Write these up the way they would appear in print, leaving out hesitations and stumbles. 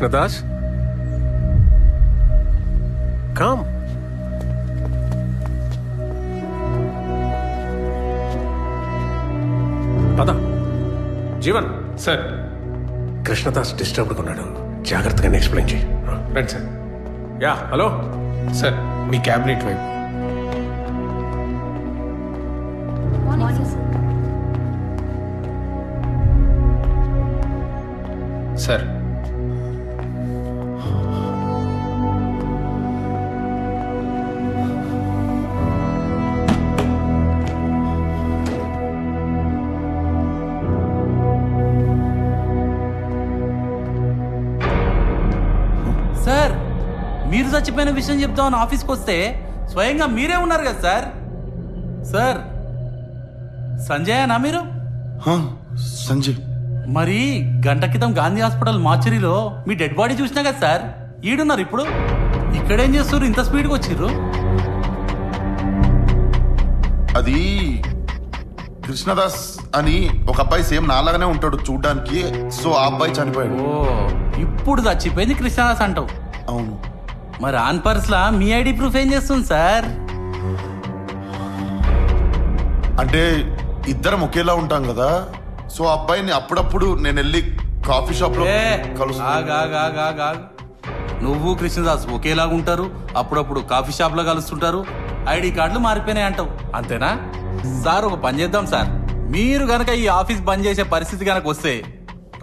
Krishnadas come. పద. Jeevan sir. Krishnadas డిస్టర్బ్డ్గా ఉన్నాడు, జాగ్రత్తగా ఎక్స్ప్లెయిన్ చేయి. రండి సార్. యా హలో సార్ మీ క్యాబినెట్ వైపు. సార్ సార్ మీరు చచ్చిపోయిన విషయం చెప్తామని ఆఫీస్కి వస్తే స్వయంగా మీరే ఉన్నారు కదా సార్. సార్ సంజయనా మీరు? సంజయ్. మరి గంట క్రితం గాంధీ హాస్పిటల్ మార్చరీలో మీ డెడ్ బాడీ చూసినా కదా సార్. ఈడున్నారు ఇప్పుడు. ఇక్కడేం చేస్తారు, ఇంత స్పీడ్గా వచ్చిర్రు? అది కృష్ణదాస్ అని ఒక అబ్బాయి సేమ్ నాలాగానే ఉంటాడు చూడ్డానికి. సో ఆ అబ్బాయి చనిపోయాడు. ఓ ఇప్పుడు చచ్చిపోయింది కృష్ణదాస్ అంటావు. అవును. మరి ఆన్ పర్స్లా మీ ఐడి ప్రూఫ్ ఏం చేస్తుంది సార్? అంటే ఇద్దరం ఒకేలా ఉంటాం కదా. సో ఆ అబ్బాయిని అప్పుడప్పుడు నేను వెళ్ళి కాఫీ షాప్ లో కలుస్తాను. నువ్వు కృష్ణదాస్ ఒకేలాగా ఉంటారు, అప్పుడప్పుడు కాఫీ షాప్ లో కలుస్తుంటారు, ఐడి కార్డులు మారిపోయినాయి అంటావు, అంతేనా? సార్ ఒక పని చేద్దాం సార్, మీరు గనక ఈ ఆఫీస్ బంద్ చేసే పరిస్థితి గనక వస్తే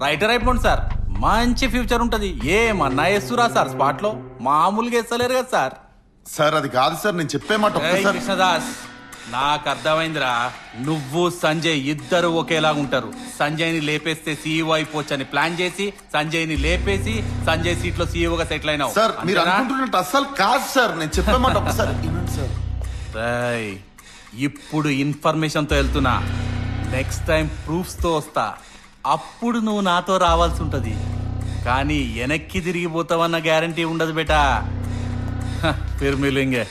రైటర్ అయిపోండి సార్, మంచి ఫ్యూచర్ ఉంటది. ఏమన్నా వేస్తురా సార్ స్పాట్ లో, మామూలుగా వేస్తలేరు కదా సార్. సార్ అది కాదు సార్, నేను చెప్పే మాట ఒక్కసారి. కృష్ణదాస్ నాకు అర్థమైందిరా, నువ్వు సంజయ్ ఇద్దరు ఒకేలాగా ఉంటారు. సంజయ్ ని లేపేస్తే సీఈఓ అయిపోవచ్చని ప్లాన్ చేసి సంజయ్ ని లేపేసి సంజయ్ సీట్ లో సీఈఓగా సెటిల్ అయినావు. సార్ మీరు అనుకుంటున్నట్టు అస్సలు కాదు సార్, నేను చెప్పే మాట ఒక్కసారి వినండి సార్. రేయ్, ఇప్పుడు ఇన్ఫర్మేషన్ తో వెళ్తున్నా, నెక్స్ట్ టైం ప్రూఫ్స్ తో వస్తా, అప్పుడు నువ్వు నాతో రావాల్సి ఉంటది. కానీ వెనక్కి తిరిగిపోతావన్న గ్యారంటీ ఉండదు బేటా. ఫిర్ మిలేంగే.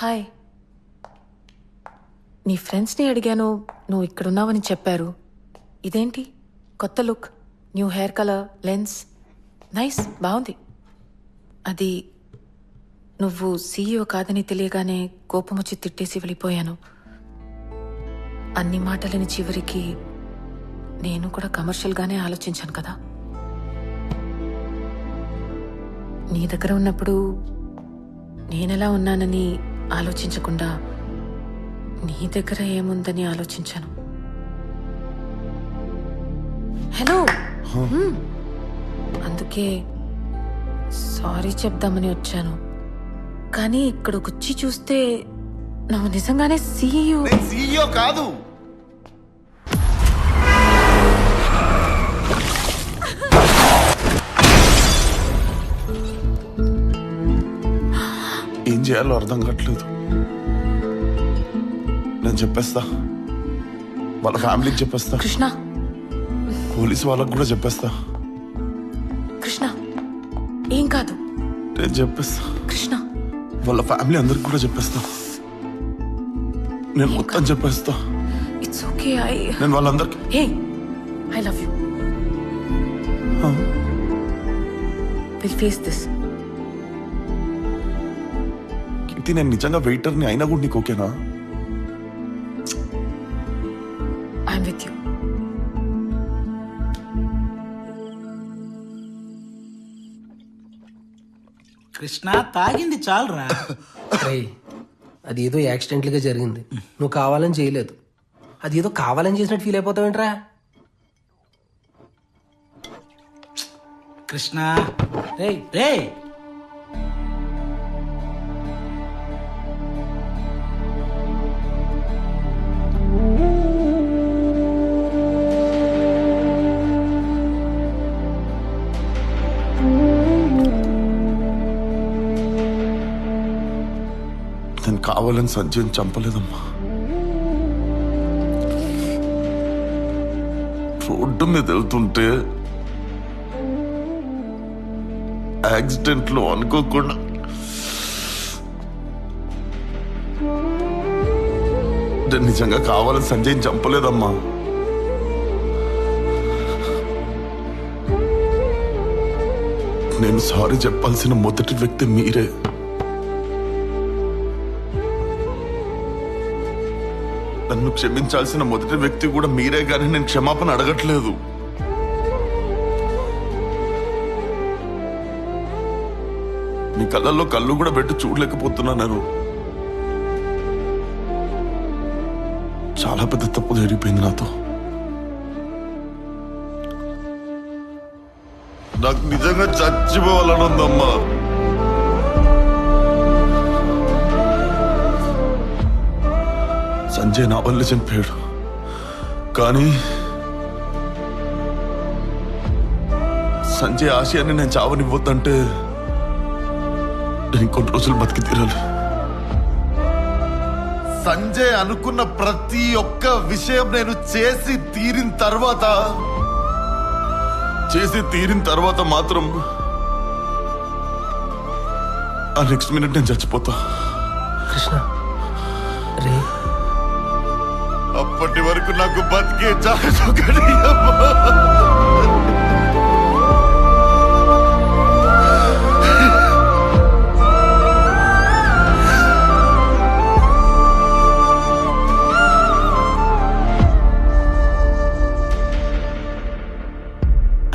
హాయ్. నీ ఫ్రెండ్స్ని అడిగాను, నువ్వు ఇక్కడున్నావని చెప్పారు. ఇదేంటి కొత్త look, new hair colour, lens, nice, బాగుంది. అది నువ్వు సీఈఓ కాదని తెలియగానే కోపం వచ్చి తిట్టేసి వెళ్ళిపోయాను. అన్ని మాటలని చివరికి నేను కూడా కమర్షియల్గానే ఆలోచించాను కదా. నీ దగ్గర ఉన్నప్పుడు నేనెలా ఉన్నానని ఆలోచించకుండా నీ దగ్గర ఏముందని ఆలోచించాను. హలో. అందుకే సారీ చెప్దామని వచ్చాను. కానీ ఇక్కడికి వచ్చి చూస్తే నువ్వు నిజంగానే సీఈఓ. సీఈఓ కాదు. ఏం చేయాలో అర్థం కావట్లేదు. నేను చెప్పేస్తా, వాళ్ళ ఫ్యామిలీకి చెప్పేస్తా, కృష్ణ, పోలీసు వాళ్ళకు కూడా చెప్పేస్తా. కృష్ణ ఏం కాదు, నేను చెప్పేస్తా. కృష్ణ వాళ్ళ ఫ్యామిలీ అందరికి కూడా చెప్పేస్తా. నేను మొత్తం చెప్పేస్తా. It's okay. నేను వాళ్ళందరికి hey, I love you. Will face this. ఇది నేను నిజంగా వెయిటర్ని అయినా కూడా నీకు ఓకేనా? I'm with you. కృష్ణ తాగింది చాలురా. అది ఏదో యాక్సిడెంట్గా జరిగింది, నువ్వు కావాలని చేయలేదు. అది ఏదో కావాలని చేసినట్టు ఫీల్ అయిపోతావేంట్రా? కృష్ణ రే రే, నేను కావాలని సంజయ్ని చంపలేదమ్మా. రోడ్డు మీద వెళ్తుంటే యాక్సిడెంట్ లో అనుకోకుండా నేను నిజంగా కావాలని సంజయ్ చంపలేదమ్మా. నేను సారీ చెప్పాల్సిన మొదటి వ్యక్తి మీరే. నన్ను క్షమించాల్సిన మొదటి వ్యక్తి కూడా మీరే, కానీ నేను క్షమాపణ అడగట్లేదు. మీ కళ్ళల్లో కళ్ళు కూడా పెట్టి చూడలేకపోతున్నా. నేను చాలా పెద్ద తప్పు జరిగిపోయింది నాతో. నాకు నిజంగా చచ్చిపోవాలని ఉందమ్మా. సంజయ్ నా వల్ల చంపాడు, కానీ సంజయ్ ఆశయాన్ని నేను చావనివ్వద్దంటే నేను ఇంకొన్ని రోజులు బతికి తీరాలి. సంజయ్ అనుకున్న ప్రతి ఒక్క విషయం నేను చేసి తీరిన తర్వాత మాత్రం ఆ నెక్స్ట్ మినిట్ నేను చచ్చిపోతా. కృష్ణ రే, అప్పటి వరకు నాకు బతికే ఛాన్స్ ఒకటి అమ్మా.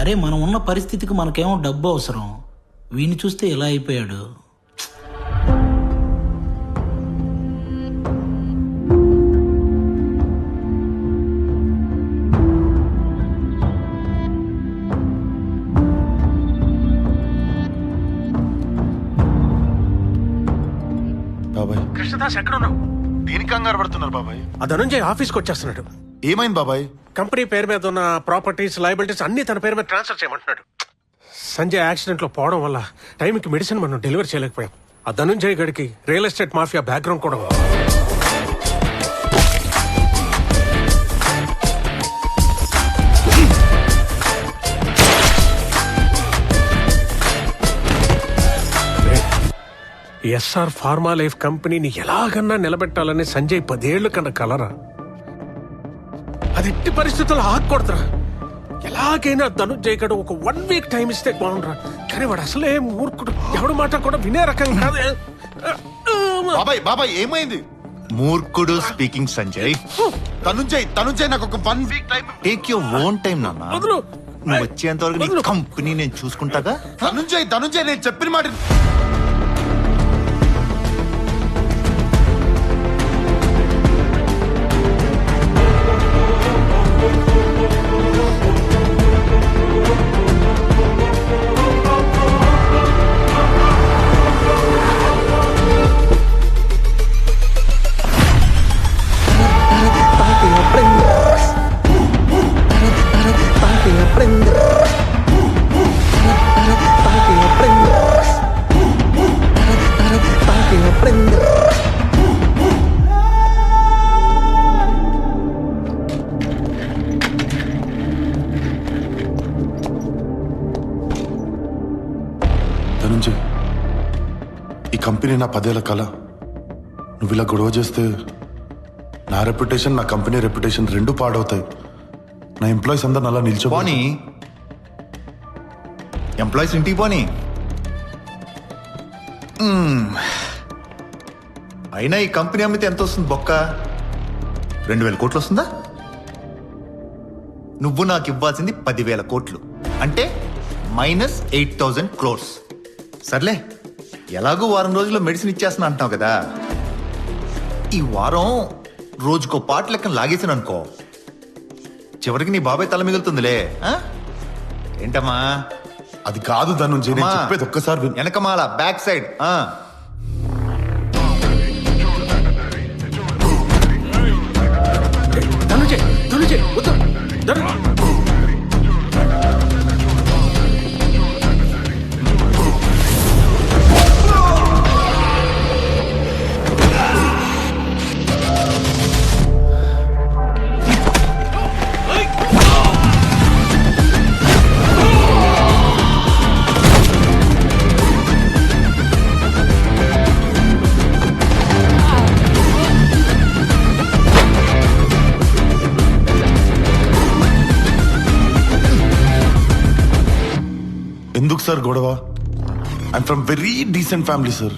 అరే మనం ఉన్న పరిస్థితికి మనకేమో డబ్బు అవసరం, వీని చూస్తే ఎలా అయిపోయాడు. బాబాయ్, కృష్ణదాస్ ఎక్కడున్నావు? దేనికి కంగారు పడుతున్నారు బాబాయ్? ఆ ధనుంజయ్ ఆఫీస్కి వచ్చేస్తున్నాడు. ఏమైంది బాబాయ్? కంపెనీ పేరు మీద ఉన్న ప్రాపర్టీస్, లయబిలిటీస్ అన్ని తన పేరు మీద ట్రాన్స్ఫర్ చేయమంటున్నాడు. సంజయ్ యాక్సిడెంట్ లో పోవడం వల్ల టైంకి మెడిసిన్ మనం డెలివరీ చేయలేకపోయాం. ఆ ధనుంజయ్ గడికి రియల్ ఎస్టేట్ మాఫియా బ్యాక్గ్రౌండ్ కూడా ఉంది. ఎస్ఆర్ ఫార్మా లైఫ్ కంపెనీని ఎలాగన్నా నిలబెట్టాలని సంజయ్ 10 ఏళ్ల కన్నా కలరా. అది ఎట్టి పరిస్థితుల్లో ఆగకూడదురా. ఎలాగైనా ధనుంజయ్ గడు ఒక 1 వీక్ టైం ఇస్తే బాగుండ్రా. కానీ వాడు అసలే మూర్ఖుడు, ఎవడు మాట కూడా వినే రకం కాదు. బాబాయ్ ఏమైంది? మూర్ఖుడు స్పీకింగ్ సంజయ్. తనుంజయ్ నాకు ఒక 1 week time. Take your own time నాన్న. వదులు. నువ్వు వచ్చేంత వరకు నీ కంపెనీ నేను చూసుకుంటాగా. తనుంజయ్ నేను చెప్పిన మాట. ధనుంజయ్, ఈ కంపెనీ నా 10 ఏళ్ల కళ. నువ్వు ఇలా గొడవ చేస్తే నా రెప్యుటేషన్, నా కంపెనీ రెప్యుటేషన్ 2 పాడవుతాయి. నా ఎంప్లాయీస్ అందరు అలా నిల్చో. పోనీ ఎంప్లాయీస్ ఇంటికి పోనీ. అయినా ఈ కంపెనీ అమ్మితే ఎంత వస్తుంది బొక్క? 2000 కోట్లు వస్తుందా? నువ్వు నాకు ఇవ్వాల్సింది 10,000 కోట్లు, అంటే -8,000 crores. సర్లే, ఎలాగో వారం రోజుల్లో మెడిసిన్ ఇచ్చేస్తున్నా అంటున్నావు కదా. ఈ వారం రోజుకో పాట లెక్కన లాగేసాను అనుకో, చివరికి నీ బాబాయ్ తల మిగులుతుందిలే. ఏంటమ్మా? అది కాదు ధనుంజయ్, నేను చెప్పేది ఒక్కసారి విను. వెనకమాల బ్యాక్ సైడ్. ధనుంజయ్ వద్దు. ఎందుకు సార్ గొడవ? I'm from very decent family sir.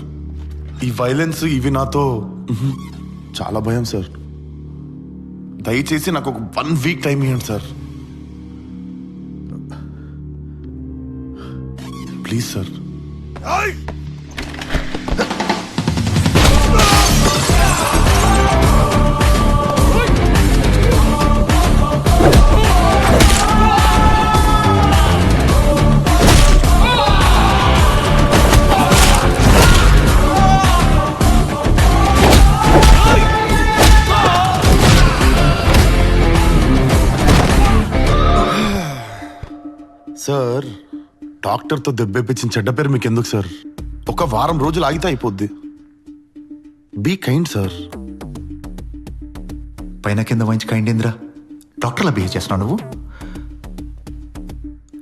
ఈ వైలెన్స్ ఇవి నాతో చాలా భయం సార్. దయచేసి నాకు ఒక 1 వీక్ టైం ఇవ్వండి సార్, ప్లీజ్ సార్. సార్, డాక్టర్తో దెబ్బేపించిన చెడ్డ పేరు మీకు ఎందుకు సార్? ఒక వారం రోజులు ఆగితే అయిపోద్ది. Be kind sir. పైన కింద మంచి కైండేంద్రా, డాక్టర్లా బిహేవ్ చేస్తున్నావు నువ్వు.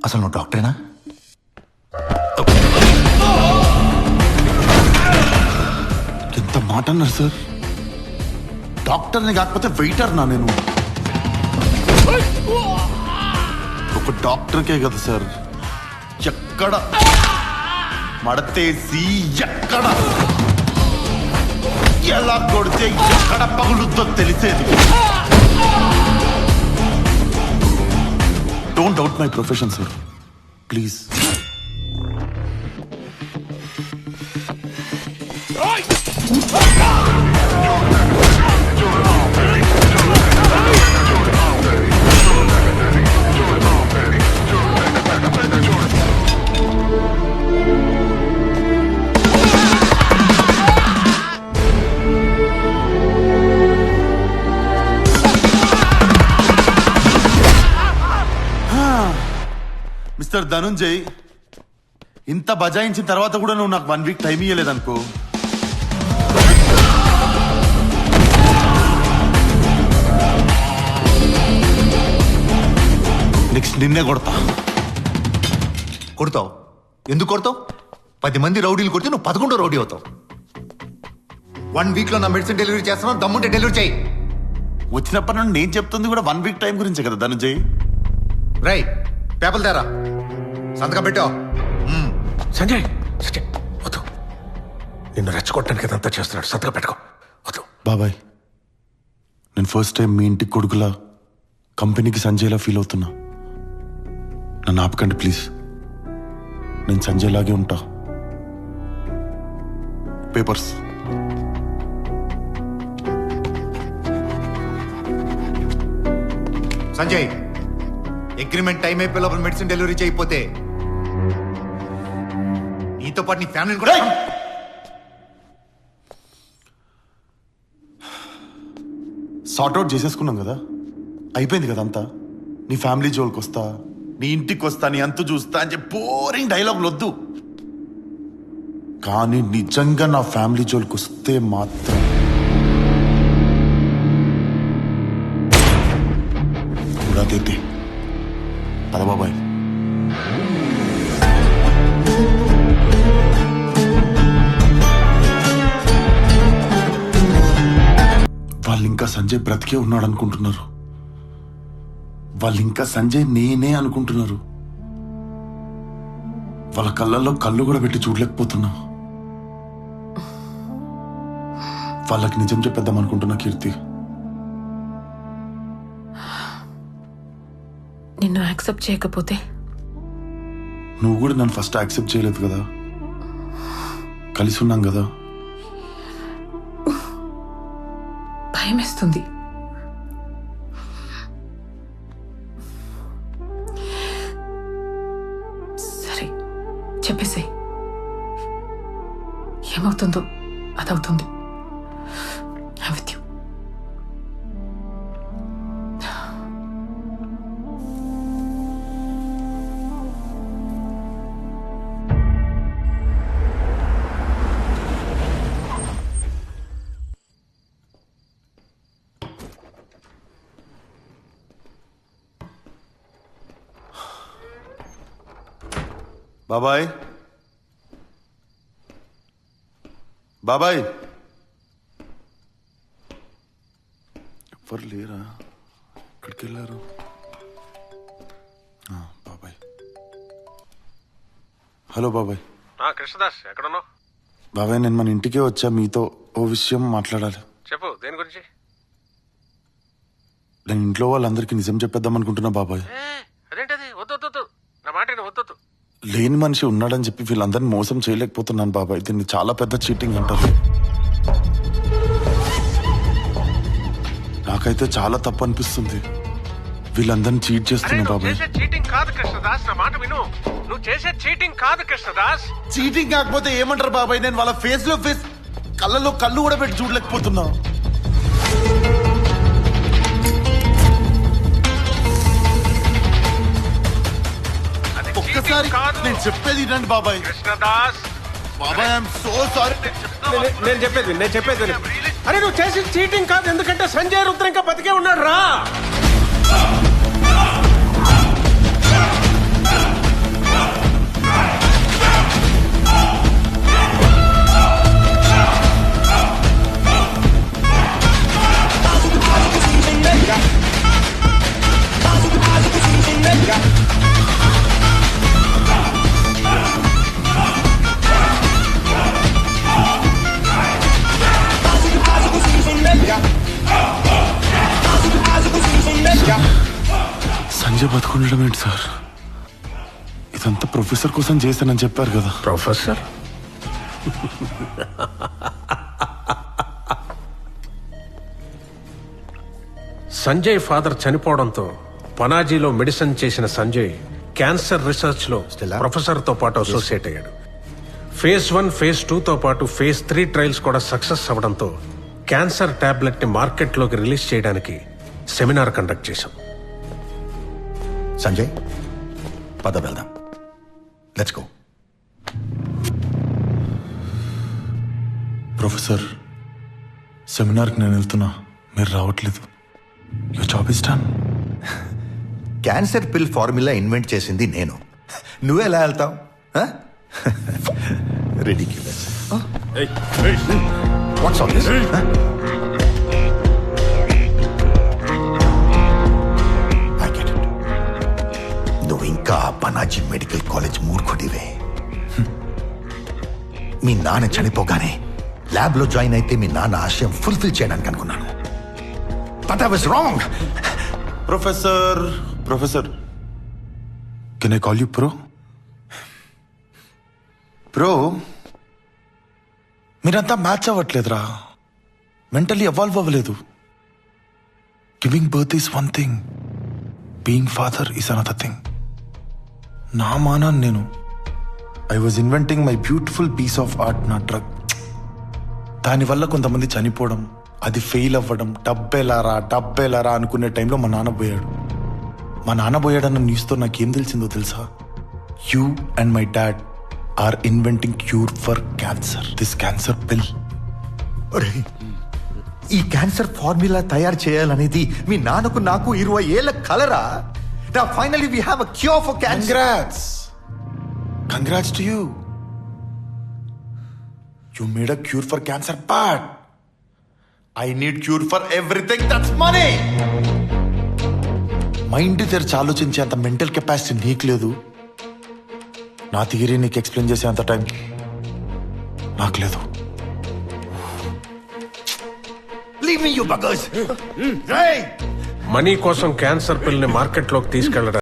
అసలు నువ్వు డాక్టరేనా? ఎంత మాట అన్నారు సార్? డాక్టర్ని కాకపోతే వెయిటర్ నా నేను. ఒక డాక్టర్కే కదా సార్ ఎక్కడ మడతేసి ఎక్కడ ఎలా కొడితే ఎక్కడ పగులుతో తెలిసేది. Don't doubt my profession sir, please. Mister Dhananjay, ఇంత బజాయించిన తర్వాత కూడా నువ్వు నాకు 1 వీక్ టైం ఇవ్వలేదనుకో, నెక్స్ట్ నిన్నే కొడతా. కొడతావు? ఎందుకు కొడతావు? 10 మంది రౌడీలు కొడితే నువ్వు 11 రౌడీ అవుతావు. 1 వీక్ లో నా మెడిసిన్ డెలివరీ చేస్తున్నావు, దమ్ముంటే డెలివరీ చేయి. వచ్చినప్పటి నుండి నేను చెప్తుంది కూడా 1 వీక్ టైం గురించే కదా ధనుంజయ్. రై పేపర్లు తేరా, సంతకం పెట్టావు. సంజయ్ సంజయ్ వద్దు, నిన్ను రెచ్చగొట్టడానికి ఇదంతా చేస్తున్నాడు. సంతకం పెట్టుకో, వద్దు. బాబాయ్, నేను ఫస్ట్ టైం మీ ఇంటికి కొడుకులా కంపెనీకి సంజయ్లా ఫీల్ అవుతున్నా. నన్ను ఆపకండి ప్లీజ్. నేను సంజయ్ లాగే ఉంటా. పేపర్స్. సంజయ్, అగ్రిమెంట్ టైం అయిపోయే లోపల మెడిసిన్ డెలివరీ చేయకపోతే నీతో పాటు నీ ఫ్యామిలీని కూడా సార్ట్అవుట్ చేసేసుకున్నాం కదా, అయిపోయింది కదా అంతా. నీ ఫ్యామిలీ జోలికి వస్తా, నీ ఇంటికి వస్తా, నీ అంతు చూస్తా అని చెప్పి బోరింగ్ డైలాగులు వద్దు. కానీ నిజంగా నా ఫ్యామిలీ జోలికి వస్తే మాత్రం ఉడాదేతే. పద బాబాయ్. వాళ్ళు ఇంకా సంజయ్ బ్రతికే ఉన్నాడు అనుకుంటున్నారు. వాళ్ళు ఇంకా సంజయ్ నేనే అనుకుంటున్నారు. వాళ్ళ కళ్ళల్లో కళ్ళు కూడా పెట్టి చూడలేకపోతున్నా. వాళ్ళకి నిజం చెప్పేద్దాం అనుకుంటున్నా కీర్తి. నిన్ను యాక్సెప్ట్ చేయకపోతే? నువ్వు కూడా నన్ను ఫస్ట్ యాక్సెప్ట్ చేయలేదు కదా, కలిసి ఉన్నాం కదా. భయమేస్తుంది. సరే చెప్పేసేయ్, ఏమవుతుందో అదవుతుంది. I'm with you. బాబాయ్, బాబాయ్, ఎవరు లేరా? ఎక్కడికి వెళ్ళారు? బాబాయ్, హలో బాబాయ్. కృష్ణదాస్ ఎక్కడున్నావు? బాబాయ్ నేను మన ఇంటికే వచ్చా, మీతో ఓ విషయం మాట్లాడాలి. చెప్పు, దేని గురించి? నేను ఇంట్లో వాళ్ళందరికీ నిజం చెప్పేద్దాం అనుకుంటున్నా బాబాయ్. అదేంటది? వద్దు, నా మాట వద్దు. లేని మనిషి ఉన్నాడని చెప్పి వీళ్ళందరినీ మోసం చేయలేకపోతున్నాను బాబాయ్. దీన్ని చాలా పెద్ద చీటింగ్ అంటారు. నాకైతే చాలా తప్పు అనిపిస్తుంది. వీళ్ళందరినీ చీట్ చేస్తున్నా బాబాయ్. చీటింగ్ కాదు కృష్ణదాస్, నా మాట విను. నువ్వు చేసే చీటింగ్ కాదు కృష్ణదాస్. చీటింగ్ కాకపోతే ఏమంటారు బాబాయ్? నేను వాళ్ళ ఫేస్ లో ఫేస్, కళ్ళలో కళ్ళు కూడా పెట్టి చూడలేకపోతున్నా. ఒక్కసారి నేను చెప్పేది వినండి బాబాయ్. కృష్ణదాస్ బాబాయ్ ఐఎమ్ సో సారీ. నేను చెప్పేది విను. అరే నువ్వు చేసి చీటింగ్ కాదు, ఎందుకంటే సంజయ్ రుద్ర ఇంకా బతికే ఉన్నాడు రా. సంజయ్ బతుకుండడం ఏంటి సార్? ఇదంతా ప్రొఫెసర్ కోసం చేశానని చెప్పారు కదా. ప్రొఫెసర్ సంజయ్ ఫాదర్ చనిపోవడంతో పనాజీలో మెడిసిన్ చేసిన సంజయ్ క్యాన్సర్ రీసెర్చ్ లో ప్రొఫెసర్ తో పాటు అసోసియేట్ అయ్యాడు. ఫేజ్ 1, ఫేజ్ 2 తో పాటు ఫేజ్ 3 ట్రయల్స్ కూడా సక్సెస్ అవ్వడంతో క్యాన్సర్ టాబ్లెట్ ని మార్కెట్ లోకి రిలీజ్ చేయడానికి సెమినార్ కండక్ట్ చేశాం. సంజయ్ పద వెళ్దాం. Let's go. ప్రొఫెసర్, సెమినార్కి నేను వెళ్తున్నా, మీరు రావట్లేదు. Your job is done. Cancer పిల్ ఫార్ములా ఇన్వెంట్ చేసింది నేను. నువ్వెలా వెళ్తావు? Ridiculous. What's all this? I get it. నువ్వు ఇంకా పనాజీ మెడికల్ కాలేజ్ మూర్ఖుడివే. మీ నాన్న చనిపోగానే ల్యాబ్ లో జాయిన్ అయితే మీ నాన్న ఆశయం ఫుల్ఫిల్ చేయడానికి అనుకున్నాను. But I was wrong. Professor can I call you pro? Bro, మీరంతా మ్యాచ్ అవ్వట్లేదురా. మెంటలీ ఎవాల్వ్ అవ్వలేదు. Giving birth is one thing, being father is another thing. నా మానాన్ని నేను I was inventing my beautiful piece of art, నా drug. దానివల్ల కొంతమంది చనిపోవడం, అది ఫెయిల్ అవ్వడం, డబ్బెలారా అనుకునే టైంలో మా నాన్న పోయాడు. మా నాన్న పోయాడన్న న్యూస్తో నాకేం తెలిసిందో తెలుసా? You and my dad are inventing cure for cancer, this cancer pill. ఈ క్యాన్సర్ ఫార్ములా తయారు చేయాలనేది మీ నాన్నకు నాకు 20 ఏళ్ల కలరా? Now finally we have a cure for cancer. Congrats to you. You made a cure for cancer, but I need cure for everything. That's money. Mind తెరిచి ఆలోచించే అంత mental capacity నీకు లేదు. నా థియరీ నీకు ఎక్స్ప్లెయిన్ చేసే అంత టైం నాకు లేదు. Leave me, you buggers. Hey! Money కోసం క్యాన్సర్ పిల్ ని మార్కెట్ లోకి తీసుకెళ్లడం